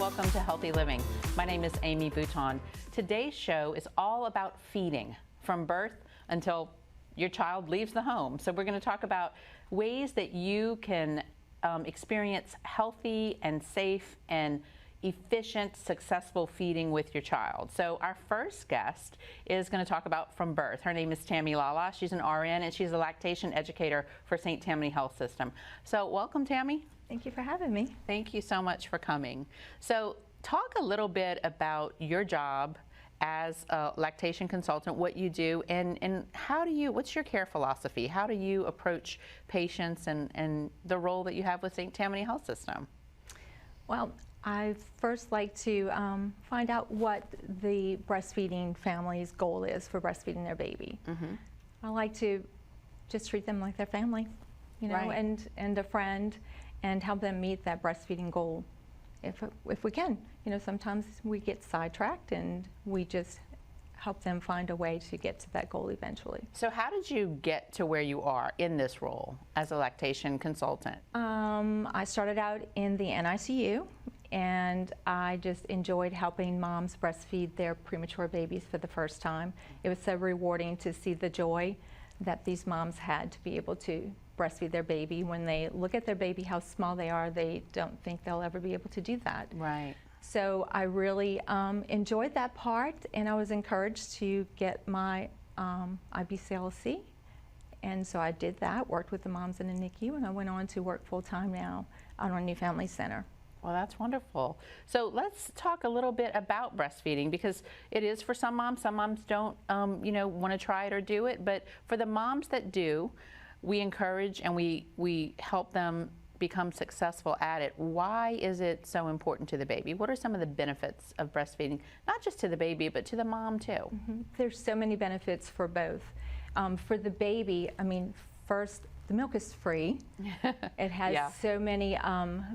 welcome to Healthy Living. My name is Amy Bouton. Today's show is all about feeding from birth until your child leaves the home. So we're going to talk about ways that you can experience healthy and safe and efficient, successful feeding with your child. So our first guest is going to talk about from birth. Her name is Tammy Lala. She's an RN and she's a lactation educator for St. Tammany Health System. So welcome, Tammy. Thank you for having me. Thank you so much for coming. So talk a little bit about your job as a lactation consultant, what you do, and how do you, what's your care philosophy? How do you approach patients and the role that you have with St. Tammany Health System? Well, I first like to find out what the breastfeeding family's goal is for breastfeeding their baby. Mm-hmm. I like to just treat them like their family, you know, right. and a friend, and help them meet that breastfeeding goal if we can. You know, sometimes we get sidetracked and we just help them find a way to get to that goal eventually. So how did you get to where you are in this role as a lactation consultant? I started out in the NICU, and I just enjoyed helping moms breastfeed their premature babies for the first time. It was so rewarding to see the joy that these moms had to be able to breastfeed their baby. When they look at their baby, how small they are, they don't think they'll ever be able to do that. Right. So I really enjoyed that part, and I was encouraged to get my IBCLC. And so I did that, worked with the moms in the NICU, and I went on to work full-time now out on New Family Center. Well, that's wonderful. So let's talk a little bit about breastfeeding, because it is for some moms. Some moms don't, you know, want to try it or do it. But for the moms that do, we encourage and we help them become successful at it. Why is it so important to the baby? What are some of the benefits of breastfeeding, not just to the baby, but to the mom too? Mm-hmm. There's so many benefits for both. For the baby, I mean, first, the milk is free. It has so many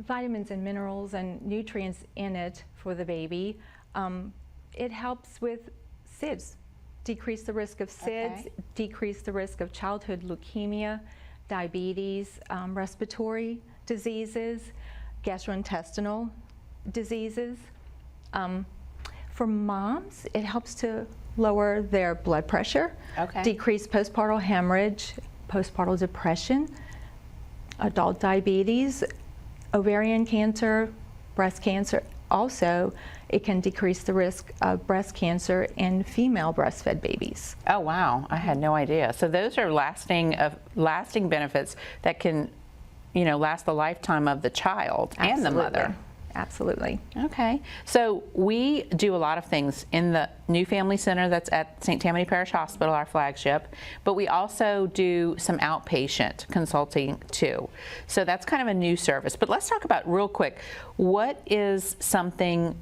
vitamins and minerals and nutrients in it for the baby. It helps with SIDS, decrease the risk of SIDS, decrease the risk of childhood leukemia, diabetes, respiratory diseases, gastrointestinal diseases. For moms, it helps to lower their blood pressure, decrease postpartum hemorrhage, postpartum depression, adult diabetes, ovarian cancer, breast cancer. Also, it can decrease the risk of breast cancer in female breastfed babies. Oh wow, I had no idea. So those are lasting benefits that can, you know, last the lifetime of the child and the mother. Absolutely. Okay. So we do a lot of things in the New Family Center that's at St. Tammany Parish Hospital, our flagship, but we also do some outpatient consulting too. So that's kind of a new service. But let's talk about real quick, what is something,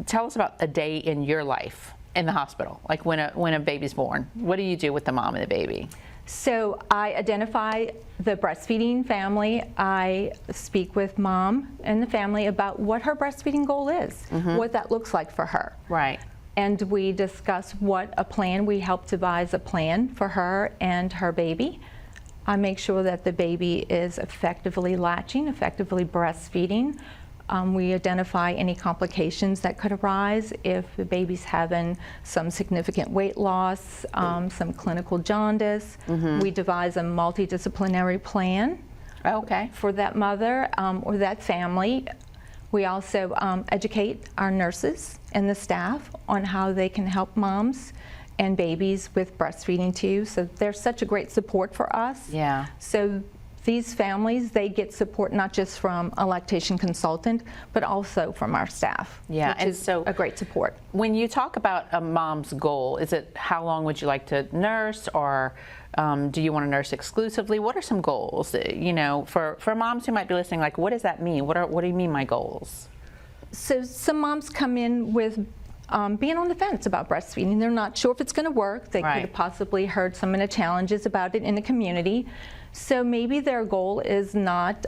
tell us about a day in your life in the hospital, like when a baby's born. What do you do with the mom and the baby? So I identify the breastfeeding family. I speak with mom and the family about what her breastfeeding goal is, what that looks like for her. Right. And we discuss what a plan, we help devise a plan for her and her baby. I make sure that the baby is effectively latching, effectively breastfeeding. We identify any complications that could arise if the baby's having some significant weight loss, some clinical jaundice. We devise a multidisciplinary plan for that mother or that family. We also educate our nurses and the staff on how they can help moms and babies with breastfeeding too. So they're such a great support for us. Yeah. So these families, they get support not just from a lactation consultant, but also from our staff. Yeah, and so a great support. When you talk about a mom's goal, is it how long would you like to nurse, or do you want to nurse exclusively? What are some goals, you know, for moms who might be listening, like, what does that mean? What do you mean my goals? So some moms come in with being on the fence about breastfeeding. They're not sure if it's going to work. They could have possibly heard some of the challenges about it in the community. So maybe their goal is not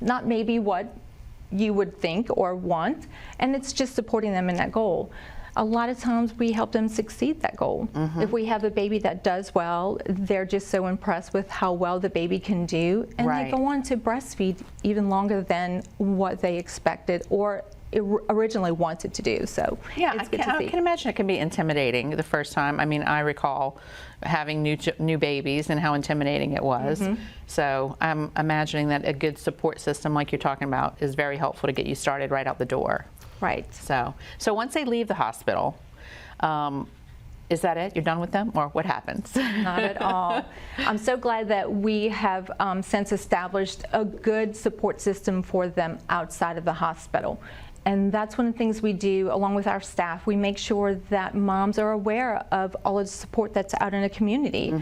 maybe what you would think or want, and it's just supporting them in that goal. a lot of times we help them succeed that goal. If we have a baby that does well, they're just so impressed with how well the baby can do, and they go on to breastfeed even longer than what they expected or originally wanted to do. So yeah, it's good to see. I can imagine it can be intimidating the first time. I mean, I recall having new babies and how intimidating it was. So I'm imagining that a good support system like you're talking about is very helpful to get you started right out the door. Right. So once they leave the hospital, is that it? You're done with them, or what happens? Not at all. I'm so glad that we have since established a good support system for them outside of the hospital. And that's one of the things we do along with our staff. We make sure that moms are aware of all of the support that's out in the community.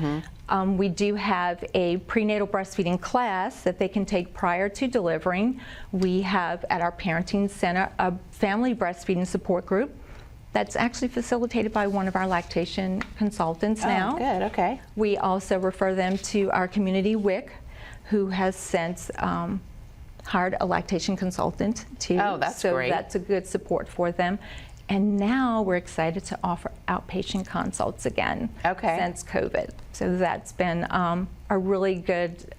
We do have a prenatal breastfeeding class that they can take prior to delivering. We have at our parenting center a family breastfeeding support group that's actually facilitated by one of our lactation consultants now. Oh, good, okay. We also refer them to our community WIC, who has since hired a lactation consultant too. Oh, that's great. So that's a good support for them. And now we're excited to offer outpatient consults again since COVID. So that's been a really good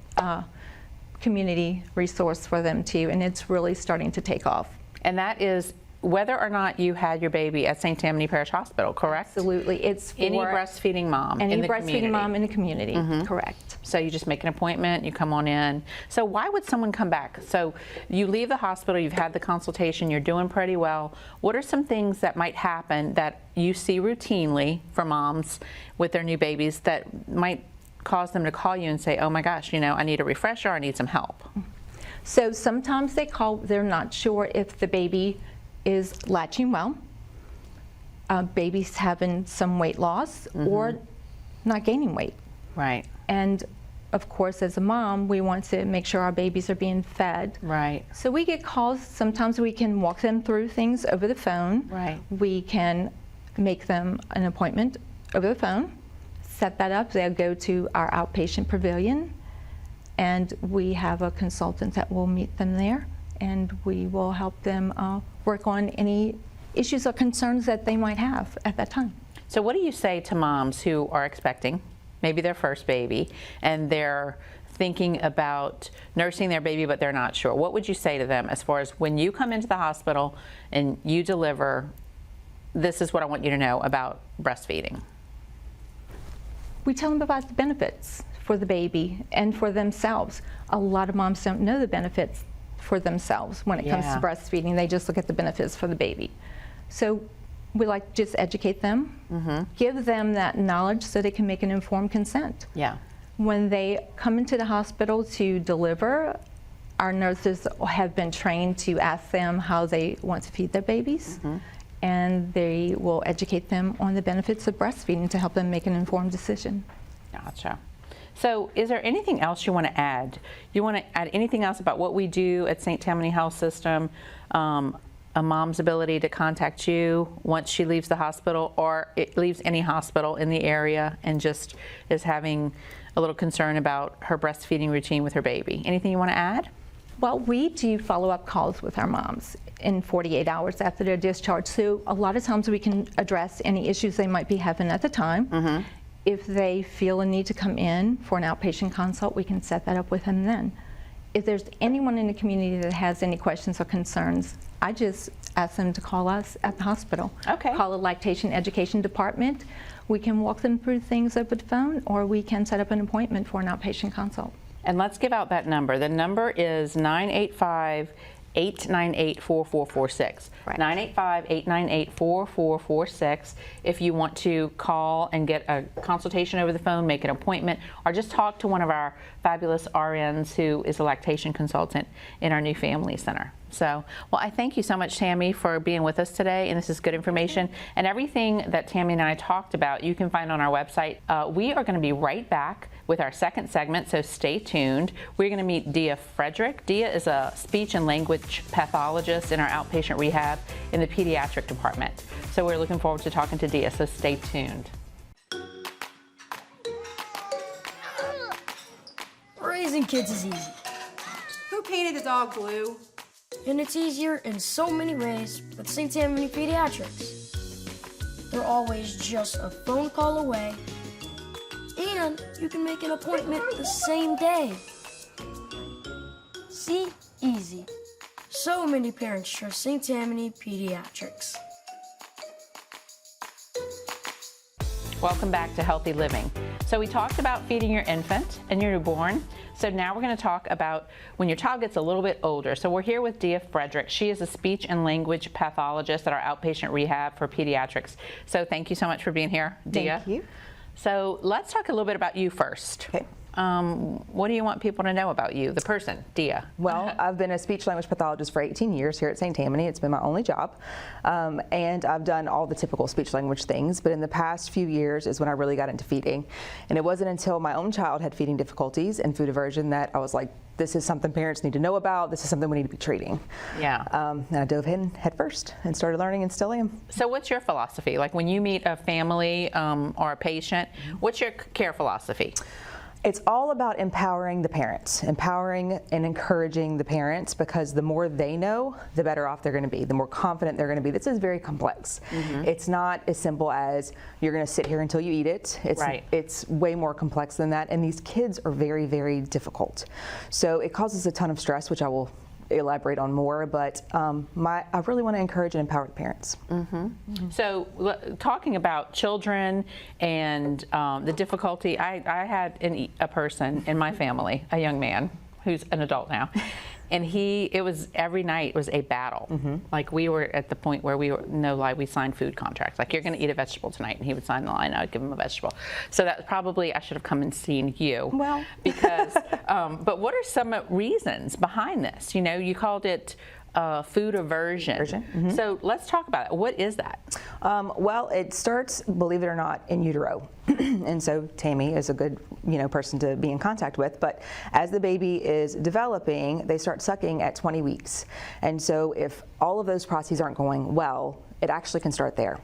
community resource for them too, and it's really starting to take off. And that is whether or not you had your baby at St. Tammany Parish Hospital, correct? Absolutely. It's for any breastfeeding mom in the community. Any breastfeeding mom in the community, correct. So you just make an appointment, you come on in. So why would someone come back? So you leave the hospital, you've had the consultation, you're doing pretty well. What are some things that might happen that you see routinely for moms with their new babies that might cause them to call you and say, oh my gosh, you know, I need a refresher, I need some help? So sometimes they call, they're not sure if the baby is latching well, baby's having some weight loss, or not gaining weight. Right. And of course, as a mom, we want to make sure our babies are being fed. Right. So we get calls. Sometimes we can walk them through things over the phone. Right. We can make them an appointment over the phone, set that up. They'll go to our outpatient pavilion, and we have a consultant that will meet them there, and we will help them work on any issues or concerns that they might have at that time. So what do you say to moms who are expecting maybe their first baby and they're thinking about nursing their baby but they're not sure? What would you say to them as far as when you come into the hospital and you deliver, this is what I want you to know about breastfeeding? We tell them about the benefits for the baby and for themselves. A lot of moms don't know the benefits for themselves when it comes to breastfeeding. They just look at the benefits for the baby. So we like to just educate them, give them that knowledge so they can make an informed consent. Yeah. When they come into the hospital to deliver, our nurses have been trained to ask them how they want to feed their babies, and they will educate them on the benefits of breastfeeding to help them make an informed decision. Gotcha. So is there anything else you want to add? You want to add anything else about what we do at St. Tammany Health System, a mom's ability to contact you once she leaves the hospital or it leaves any hospital in the area and just is having a little concern about her breastfeeding routine with her baby? Anything you want to add? Well, we do follow-up calls with our moms in 48 hours after their discharge. So a lot of times we can address any issues they might be having at the time. If they feel a need to come in for an outpatient consult, we can set that up with them then. If there's anyone in the community that has any questions or concerns, I just ask them to call us at the hospital. Okay. Call the lactation education department. We can walk them through things over the phone, or we can set up an appointment for an outpatient consult. And let's give out that number. The number is 985-898-4446. Right. 985-898-4446. If you want to call and get a consultation over the phone, make an appointment, or just talk to one of our fabulous RNs who is a lactation consultant in our new family center. So, well, I thank you so much, Tammy, for being with us today, and this is good information. And everything that Tammy and I talked about, you can find on our website. We are going to be right back with our second segment, so stay tuned. We're going to meet Dia Frederick. Dia is a speech and language pathologist in our outpatient rehab in the pediatric department. So we're looking forward to talking to Dia, so stay tuned. Raising kids is easy. Who painted a dog blue? And it's easier in so many ways with St. Tammany Pediatrics. They're always just a phone call away. And you can make an appointment the same day. See? Easy. So many parents trust St. Tammany Pediatrics. Welcome back to Healthy Living. So we talked about feeding your infant and your newborn. So now we're going to talk about when your child gets a little bit older. So we're here with Dia Frederick. She is a speech and language pathologist at our outpatient rehab for pediatrics. So thank you so much for being here, Dia. Thank you. So let's talk a little bit about you first. Okay. What do you want people to know about you, the person, Dia? Well, I've been a speech language pathologist for 18 years here at St. Tammany. It's been my only job. And I've done all the typical speech language things, but in the past few years is when I really got into feeding. And it wasn't until my own child had feeding difficulties and food aversion that I was like, this is something parents need to know about. This is something we need to be treating. Yeah. And I dove in head first and started learning and still am. So what's your philosophy? Like when you meet a family or a patient, what's your care philosophy? It's all about empowering the parents, empowering and encouraging the parents, because the more they know, the better off they're going to be, the more confident they're going to be. This is very complex. It's not as simple as you're going to sit here until you eat it. It's way more complex than that, and these kids are very, very difficult. So it causes a ton of stress, which I will elaborate on more, but I really want to encourage and empower the parents. So talking about children and the difficulty, I had a person in my family, a young man who's an adult now, and it was every night was a battle. Like we were at the point where we signed food contracts. Like, you're going to eat a vegetable tonight, and he would sign the line. I would give him a vegetable. So that probably I should have come and seen you. Well, because but what are some reasons behind this? You know, you called it food aversion. So let's talk about it. What is that? Well, it starts, believe it or not, in utero. And so Tammy is a good, person to be in contact with. But as the baby is developing, they start sucking at 20 weeks. And so if all of those processes aren't going well, it actually can start there.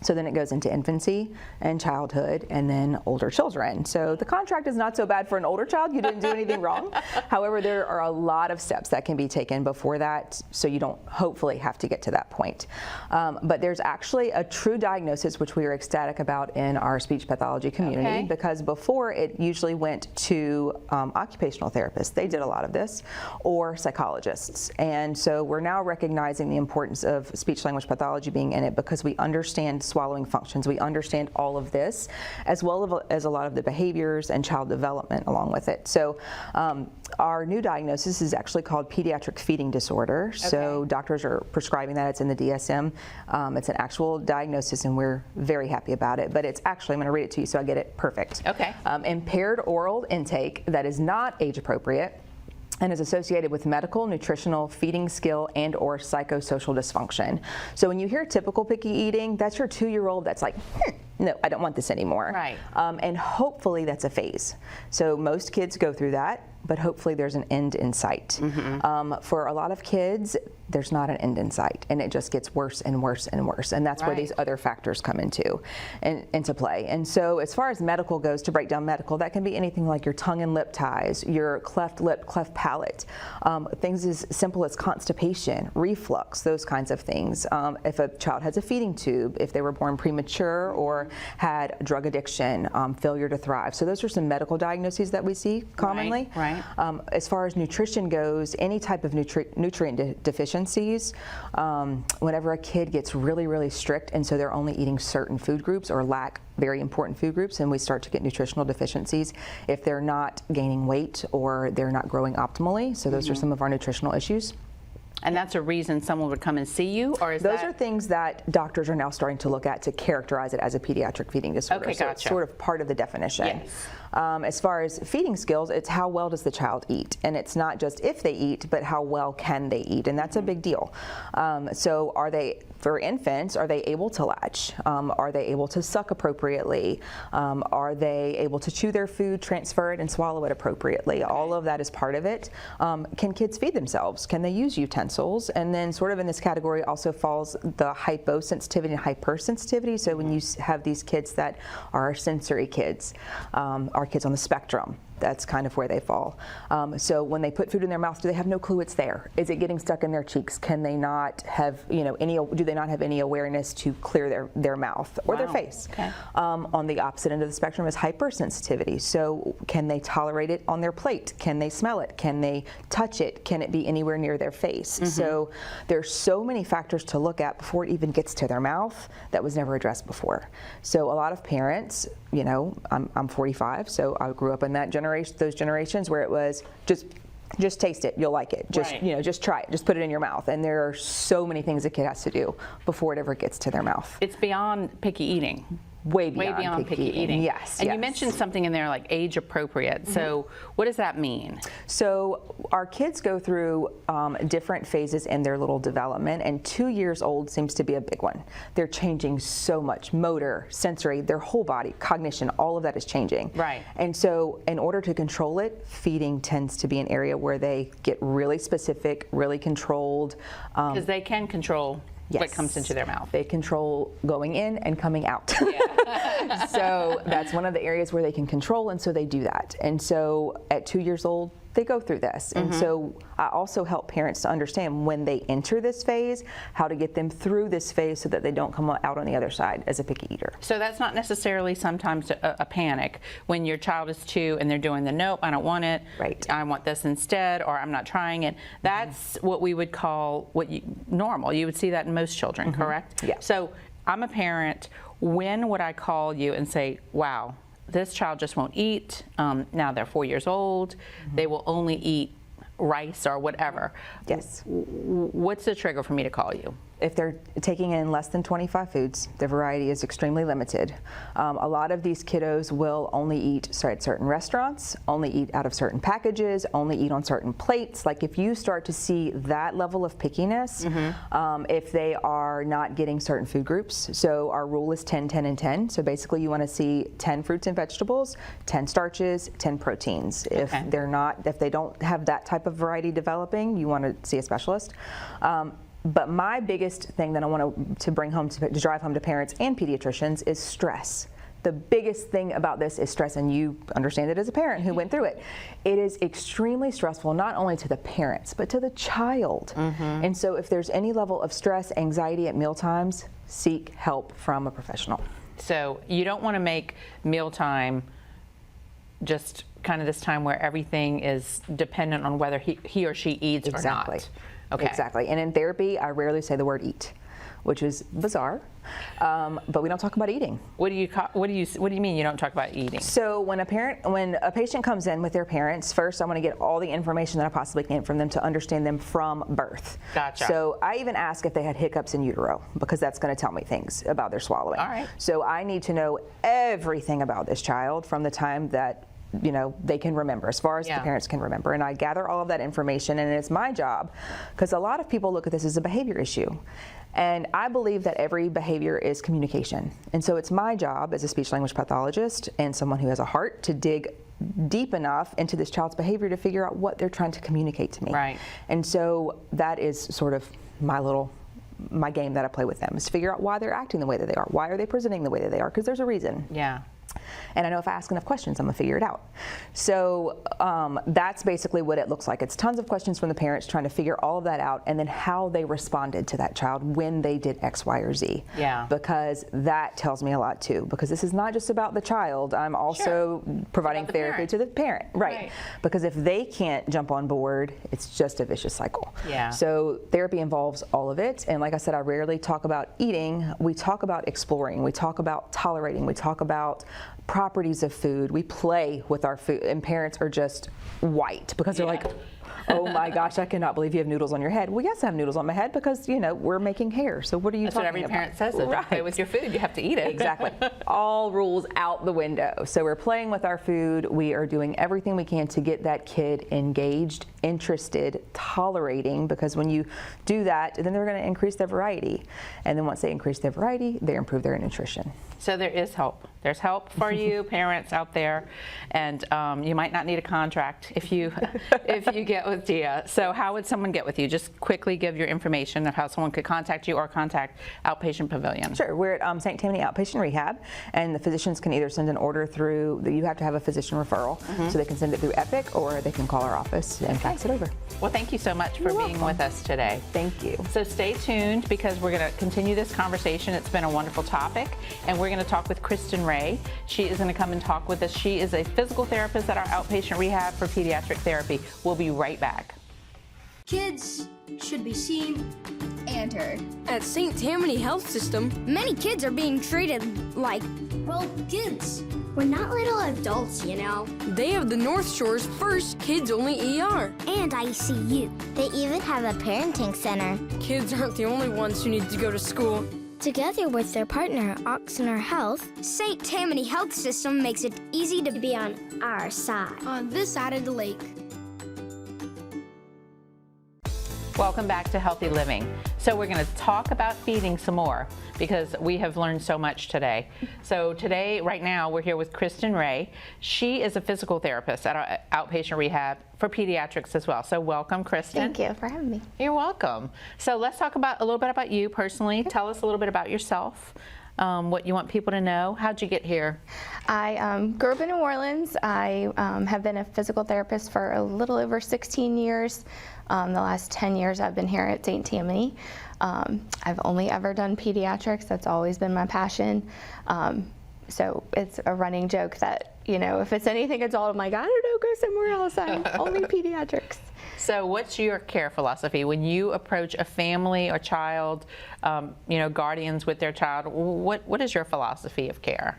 So then it goes into infancy and childhood and then older children. So the contract is not so bad for an older child. You didn't do anything wrong. However, there are a lot of steps that can be taken before that, so you don't hopefully have to get to that point. But there's actually a true diagnosis, which we are ecstatic about in our speech pathology community, because before it usually went to occupational therapists. They did a lot of this, or psychologists. And so we're now recognizing the importance of speech language pathology being in it, because we understand swallowing functions. We understand all of this, as well as a lot of the behaviors and child development along with it. So our new diagnosis is actually called pediatric feeding disorder. So doctors are prescribing that. It's in the DSM. It's an actual diagnosis, and we're very happy about it. But it's actually, I'm going to read it to you so I get it perfect. Impaired oral intake that is not age appropriate and is associated with medical, nutritional, feeding skill, and or psychosocial dysfunction. So when you hear typical picky eating, that's your 2-year-old that's like, no, I don't want this anymore. And hopefully that's a phase. So most kids go through that, but hopefully there's an end in sight. For a lot of kids, there's not an end in sight, and it just gets worse and worse and worse. And that's where these other factors come into play. And so as far as medical goes, to break down medical, that can be anything like your tongue and lip ties, your cleft lip, cleft palate, things as simple as constipation, reflux, those kinds of things. If a child has a feeding tube, if they were born premature or had drug addiction, failure to thrive. So those are some medical diagnoses that we see commonly. As far as nutrition goes, any type of nutrient deficiencies, whenever a kid gets really, really strict, and so they're only eating certain food groups or lack very important food groups, and we start to get nutritional deficiencies if they're not gaining weight or they're not growing optimally. So those are some of our nutritional issues. And that's a reason someone would come and see you, or is those are things that doctors are now starting to look at to characterize it as a pediatric feeding disorder. So it's sort of part of the definition. As far as feeding skills, it's how well does the child eat, and it's not just if they eat, but how well can they eat, and that's a big deal. So for infants, are they able to latch? Are they able to suck appropriately? Are they able to chew their food, transfer it, and swallow it appropriately? All of that is part of it. Can kids feed themselves? Can they use utensils? And then sort of in this category also falls the hyposensitivity and hypersensitivity. So when you have these kids that are sensory kids, are kids on the spectrum, That's kind of where they fall. So when they put food in their mouth, do they have no clue it's there? Is it getting stuck in their cheeks? Can they not have, do they not have any awareness to clear their mouth or their face? Okay. On the opposite end of the spectrum is hypersensitivity. So can they tolerate it on their plate? Can they smell it? Can they touch it? Can it be anywhere near their face? So there's so many factors to look at before it even gets to their mouth that was never addressed before. So a lot of parents, I'm 45, so I grew up in those generations where it was just taste it, you'll like it. Just Right. just try it, just put it in your mouth. And there are so many things a kid has to do before it ever gets to their mouth. It's beyond picky eating. Way beyond picky eating. Yes. And yes. you mentioned something in there like age appropriate. So what does that mean? So our kids go through different phases in their little development, and 2 years old seems to be a big one. They're changing so much, motor, sensory, their whole body, cognition, all of that is changing. Right. And so in order to control it, feeding tends to be an area where they get really specific, really controlled. Because they can control what Yes. comes into their mouth. They control going in and coming out. Yeah. So that's one of the areas where they can control, and so they do that. And so at 2 years old, they go through this. And so I also help parents to understand when they enter this phase, how to get them through this phase so that they don't come out on the other side as a picky eater. So that's not necessarily sometimes a panic when your child is 2 and they're doing the nope, I don't want it. Right. I want this instead, or I'm not trying it. That's what we would call normal. You would see that in most children, correct? Yeah. So I'm a parent. When would I call you and say, wow, this child just won't eat. Now they're 4 years old. They will only eat rice or whatever. Yes. What's the trigger for me to call you? If they're taking in less than 25 foods, the variety is extremely limited. A lot of these kiddos will only eat at certain restaurants, only eat out of certain packages, only eat on certain plates. Like if you start to see that level of pickiness, if they are not getting certain food groups. So our rule is 10, 10, and 10. So basically you want to see 10 fruits and vegetables, 10 starches, 10 proteins. Okay. If they don't have that type of variety developing, you want to see a specialist. But my biggest thing that I want to bring home, to drive home to parents and pediatricians, is stress. The biggest thing about this is stress, and you understand it as a parent who went through it. It is extremely stressful, not only to the parents, but to the child. And so if there's any level of stress, anxiety at mealtimes, seek help from a professional. So you don't want to make mealtime just kind of this time where everything is dependent on whether he or she eats Exactly. or not. Okay. Exactly. And in therapy, I rarely say the word eat, which is bizarre. But we don't talk about eating. What do you mean you don't talk about eating? So when a patient comes in with their parents, first I want to get all the information that I possibly can from them to understand them from birth. Gotcha. So I even ask if they had hiccups in utero, because that's going to tell me things about their swallowing. All right. So I need to know everything about this child from the time that they can remember, as far as the parents can remember. And I gather all of that information, and it's my job, because a lot of people look at this as a behavior issue. And I believe that every behavior is communication. And so it's my job as a speech language pathologist and someone who has a heart to dig deep enough into this child's behavior to figure out what they're trying to communicate to me. Right. And so that is sort of my game that I play with them, is figure out why they're acting the way that they are. Why are they presenting the way that they are? Because there's a reason. Yeah. And I know if I ask enough questions, I'm going to figure it out. So that's basically what it looks like. It's tons of questions from the parents trying to figure all of that out, and then how they responded to that child when they did X, Y, or Z. Yeah. Because that tells me a lot too. Because this is not just about the child. I'm also providing the therapy parent. to the parent. Right. Because if they can't jump on board, it's just a vicious cycle. Yeah. So therapy involves all of it. And like I said, I rarely talk about eating. We talk about exploring. We talk about tolerating. We talk about properties of food. We play with our food, and parents are just white because they're like, oh my gosh, I cannot believe you have noodles on your head. Well, yes, I have noodles on my head because, we're making hair. So what are you That's what talking every about? parent says. If you play with your food, you have to eat it. Exactly. All rules out the window. So we're playing with our food. We are doing everything we can to get that kid engaged, interested, tolerating, because when you do that, then they're going to increase their variety. And then once they increase their variety, they improve their nutrition. So there is help. There's help for you parents out there, and you might not need a contract if you get with Tia. So how would someone get with you? Just quickly give your information of how someone could contact you or contact Outpatient Pavilion. Sure. We're at St. Tammany Outpatient Rehab, and the physicians can either send an order through, you have to have a physician referral, so they can send it through Epic, or they can call our office and fax it over. Well, thank you so much for being with us today. Thank you. So stay tuned because we're going to continue this conversation. It's been a wonderful topic, and we're going to talk with Kristen Ray. She is going to come and talk with us. She is a physical therapist at our outpatient rehab for pediatric therapy. We'll be right back. Kids should be seen And heard. At St. Tammany Health System, Many kids are being treated like, well, kids. we're not little adults, you know. they have the North Shore's first kids-only ER. And ICU. They even have a parenting center. Kids aren't the only ones who need to go to school. Together with their partner, Oxnard Health, St. Tammany Health System makes it easy to be on our side. On this side of the lake. Welcome back to Healthy Living. So we're going to talk about feeding some more because we have learned so much today. So today, right now, we're here with Kristen Ray. She is a physical therapist at our outpatient rehab for pediatrics as well. So welcome, Kristen. Thank you for having me. You're welcome. So let's talk about a little bit about you personally. Tell us a little bit about yourself, what you want people to know. How'd you get here? I grew up in New Orleans. I have been a physical therapist for a little over 16 years. The last 10 years I've been here at St. Tammany. I've only ever done pediatrics. That's always been my passion. So it's a running joke that, you know, if it's anything adult, I'm like, I don't know, go somewhere else. I'm only pediatrics. So what's your care philosophy when you approach a family or child, guardians with their child? What is your philosophy of care?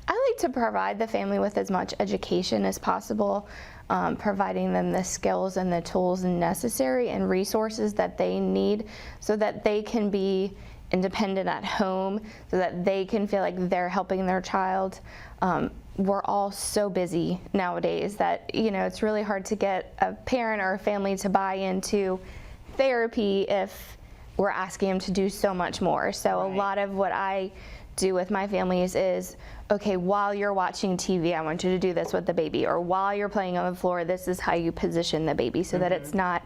I like to provide the family with as much education as possible, providing them the skills and the tools necessary and resources that they need so that they can be independent at home, so that they can feel like they're helping their child. We're all so busy nowadays that, you know, it's really hard to get a parent or a family to buy into therapy if we're asking them to do so much more. So a lot of what I do with my families is, okay, while you're watching TV, I want you to do this with the baby, or while you're playing on the floor, this is how you position the baby, so that it's not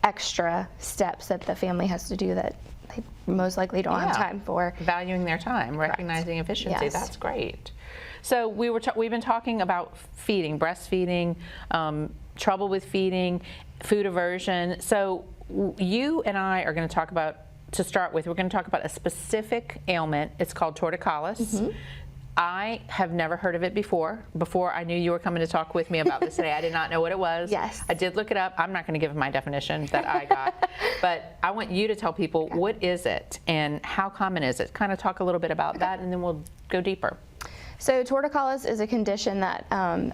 extra steps that the family has to do that they most likely don't have time for. Valuing their time, recognizing efficiency. Yes. That's great. So we've been talking about feeding, breastfeeding, trouble with feeding, food aversion. So you and I are going to talk about, to start with, we're going to talk about a specific ailment. It's called torticollis. I have never heard of it before. Before I knew you were coming to talk with me about this today, I did not know what it was. Yes. I did look it up. I'm not going to give my definition that I got, but I want you to tell people what is it and how common is it? Kind of talk a little bit about that, and then we'll go deeper. So torticollis is a condition that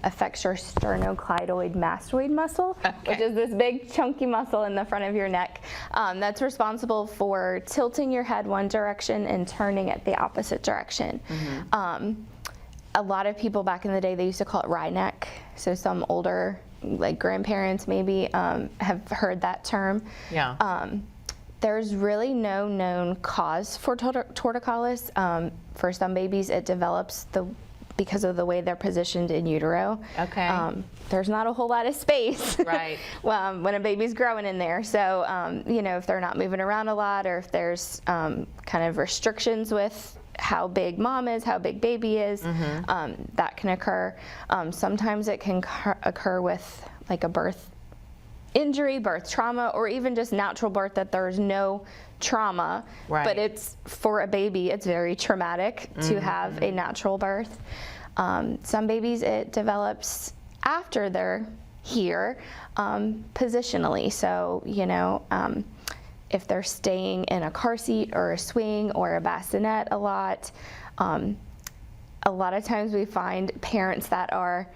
affects your sternocleidoid mastoid muscle, which is this big chunky muscle in the front of your neck that's responsible for tilting your head one direction and turning it the opposite direction. A lot of people back in the day, they used to call it wry neck. So some older, like grandparents maybe, have heard that term. Yeah. There's really no known cause for torticollis. For some babies, it develops because of the way they're positioned in utero. Okay. There's not a whole lot of space Right. when a baby's growing in there. So, if they're not moving around a lot, or if there's kind of restrictions with how big mom is, how big baby is, that can occur. Sometimes it can occur with like a birth injury, birth trauma, or even just natural birth, that there's no trauma, but it's for a baby, it's very traumatic to have a natural birth. Some babies, it develops after they're here, positionally. So, if they're staying in a car seat or a swing or a bassinet a lot of times we find parents that are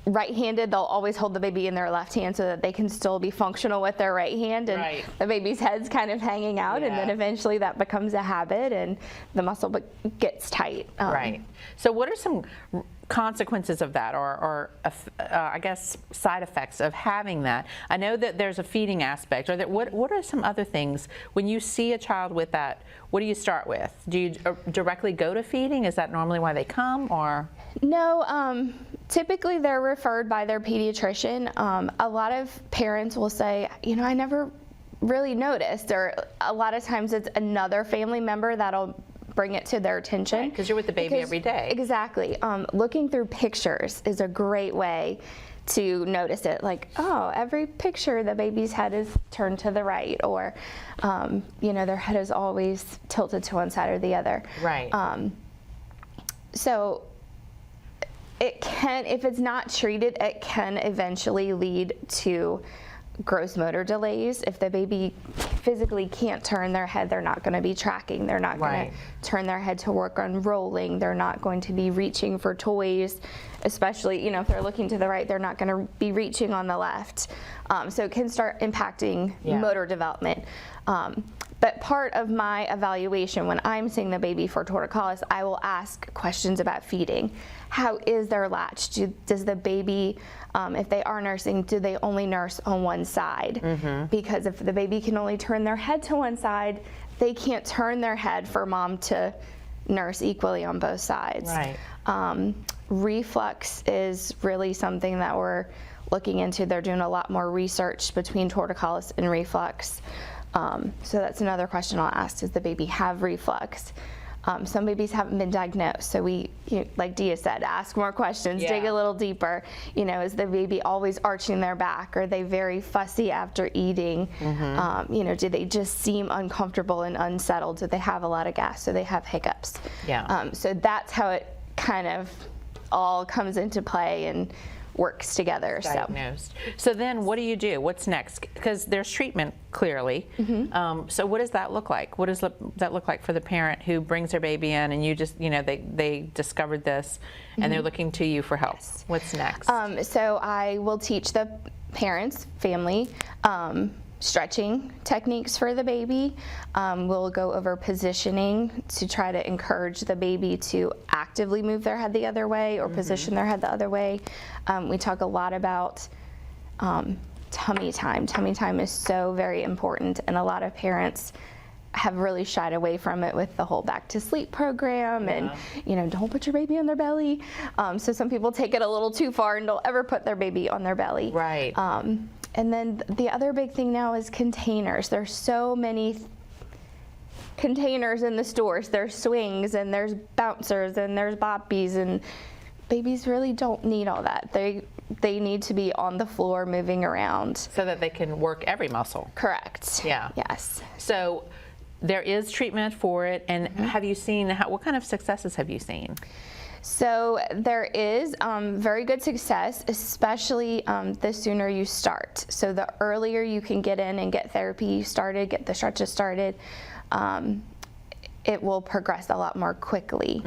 right-handed, they'll always hold the baby in their left hand so that they can still be functional with their right hand, and the baby's head's kind of hanging out, and then eventually that becomes a habit and the muscle gets tight. Right. So what are some consequences of that, or I guess side effects of having that? I know that there's a feeding aspect. Or that what are some other things when you see a child with that? What do you start with? Do you directly go to feeding? Is that normally why they come, or? No, typically they're referred by their pediatrician. A lot of parents will say, you know, I never really noticed, or a lot of times it's another family member that'll bring it to their attention. Because you're with the baby every day. Exactly. Looking through pictures is a great way to notice it. Like, oh, every picture the baby's head is turned to the right, or, you know, their head is always tilted to one side or the other. Right. So it can, if it's not treated, it can eventually lead to gross motor delays. If the baby physically can't turn their head, they're not going to be tracking. They're not going to turn their head to work on rolling. They're not going to be reaching for toys, especially, you know, if they're looking to the right, they're not going to be reaching on the left. So it can start impacting motor development. But part of my evaluation when I'm seeing the baby for torticollis, I will ask questions about feeding. How is their latch? Does the baby, if they are nursing, do they only nurse on one side? Because if the baby can only turn their head to one side, they can't turn their head for mom to nurse equally on both sides. Right. Reflux is really something that we're looking into. They're doing a lot more research between torticollis and reflux. So that's another question I'll ask, does the baby have reflux? Some babies haven't been diagnosed, so we, like Dia said, ask more questions, dig a little deeper. You know, is the baby always arching their back? Are they very fussy after eating? You know, do they just seem uncomfortable and unsettled? Do they have a lot of gas? Do they have hiccups? So that's how it kind of all comes into play and works together. Diagnosed. So then what do you do? What's next? Because there's treatment, clearly. So what does that look like? What does that look like for the parent who brings their baby in and you just, you know, they discovered this and they're looking to you for help? What's next? So I will teach the parents, family, stretching techniques for the baby. We'll go over positioning to try to encourage the baby to actively move their head the other way or position their head the other way. We talk a lot about tummy time. Tummy time is so very important, and a lot of parents have really shied away from it with the whole back to sleep program and, you know, don't put your baby on their belly. So some people take it a little too far and don't ever put their baby on their belly. Right. And then the other big thing now is containers. There's so many containers in the stores. There's swings and there's bouncers and there's boppies, and babies really don't need all that. They need to be on the floor moving around. So that they can work every muscle. Correct. Yeah. Yes. So there is treatment for it, and have you seen, what kind of successes have you seen? So there is very good success, especially the sooner you start. So the earlier you can get in and get therapy started, get the stretches started, it will progress a lot more quickly.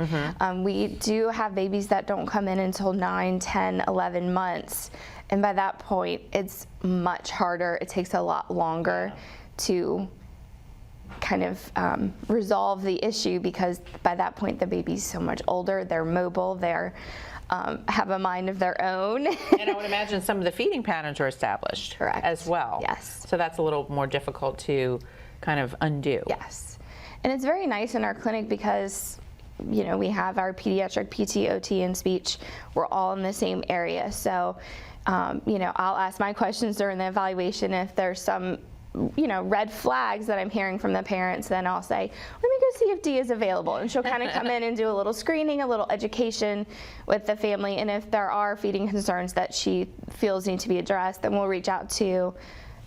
We do have babies that don't come in until 9, 10, 11 months. And by that point, it's much harder. It takes a lot longer to kind of resolve the issue, because by that point the baby's so much older, they're mobile, they're have a mind of their own. And I would imagine some of the feeding patterns are established as well. Yes. So that's a little more difficult to kind of undo. Yes. And it's very nice in our clinic because, you know, we have our pediatric PT, OT, and speech. We're all in the same area. So, you know, I'll ask my questions during the evaluation. If there's some, you know, red flags that I'm hearing from the parents, then I'll say, let me go see if Dee is available. And she'll kind of come in and do a little screening, a little education with the family. And if there are feeding concerns that she feels need to be addressed, then we'll reach out to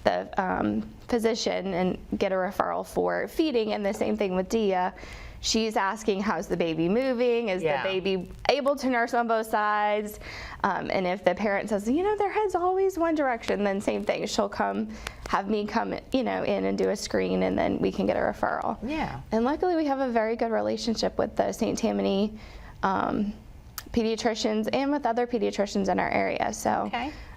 the physician and get a referral for feeding. And the same thing with Dia. She's asking, how's the baby moving? Is the baby able to nurse on both sides? And if the parent says, you know, their head's always one direction, then same thing. She'll have me come, you know, in and do a screen, and then we can get a referral. Yeah. And luckily we have a very good relationship with the St. Tammany pediatricians and with other pediatricians in our area. So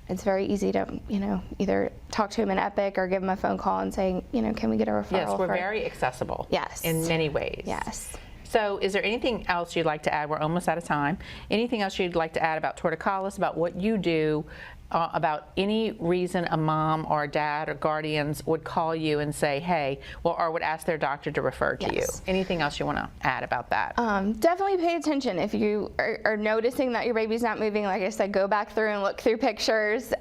it's very easy to, you know, either talk to him in Epic or give him a phone call and say, you know, can we get a referral? Yes, we're very accessible. Yes. In many ways. Yes. So is there anything else you'd like to add? We're almost out of time. Anything else you'd like to add about torticollis, about what you do, about any reason a mom or a dad or guardians would call you and say, hey, well, or would ask their doctor to refer to you? Anything else you want to add about that? Definitely pay attention. If you are noticing that your baby's not moving, like I said, go back through and look through pictures.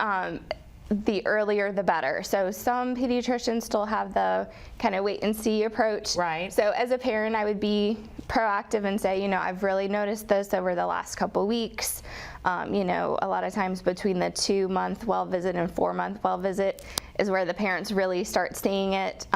The earlier the better. So some pediatricians still have the kind of wait and see approach. Right. So as a parent, I would be proactive and say, you know, I've really noticed this over the last couple weeks. You know, a lot of times between the 2-month well visit and 4-month well visit is where the parents really start seeing it.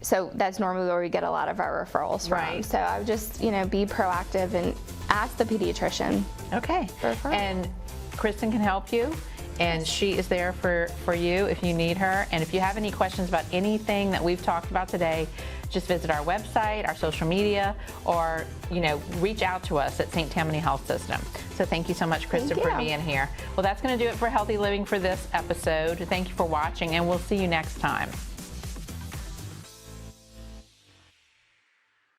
So that's normally where we get a lot of our referrals from. Right. So I would just, you know, be proactive and ask the pediatrician. Okay. And Kristen can help you. And she is there for you if you need her. And if you have any questions about anything that we've talked about today, just visit our website, our social media, or, you know, reach out to us at St. Tammany Health System. So thank you so much, Kristen, for being here. Well, that's going to do it for Healthy Living for this episode. Thank you for watching, and we'll see you next time.